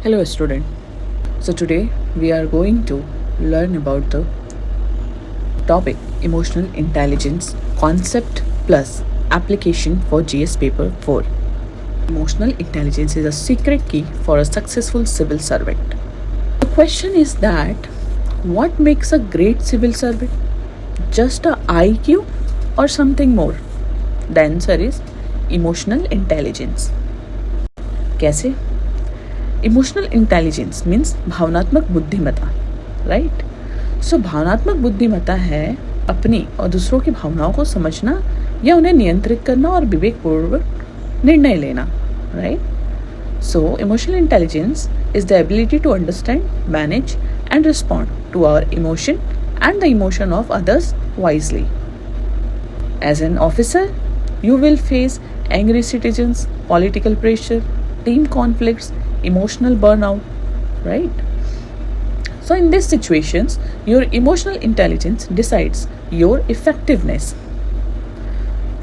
Hello student. So today we are going to learn about the topic emotional intelligence concept plus application for GS paper 4. Emotional intelligence is a secret key for a successful civil servant. The question is that what makes a great civil servant? Just a IQ or something more? The answer is emotional intelligence. कैसे? Emotional intelligence means भावनात्मक बुद्धिमत्ता, right? सो भावनात्मक बुद्धिमत्ता है अपनी और दूसरों की भावनाओं को समझना या उन्हें नियंत्रित करना और विवेकपूर्वक निर्णय लेना, right? So emotional intelligence is the ability to understand, manage and respond to our emotion and the emotion of others wisely. As an officer, you will face angry citizens, political pressure, team conflicts, emotional burnout, right? So in these situations, your emotional intelligence decides your effectiveness.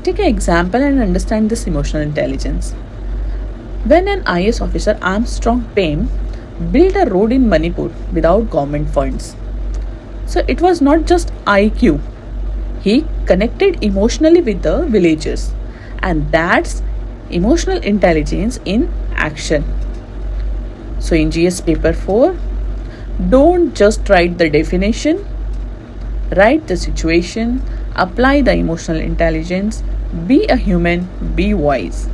Take an example and understand this emotional intelligence. When an IS officer Armstrong Payne built a road in Manipur without government funds, so it was not just IQ. He connected emotionally with the villagers, and that's emotional intelligence in action. So in GS paper 4, don't just write the definition, write the situation, apply the emotional intelligence, be a human, be wise.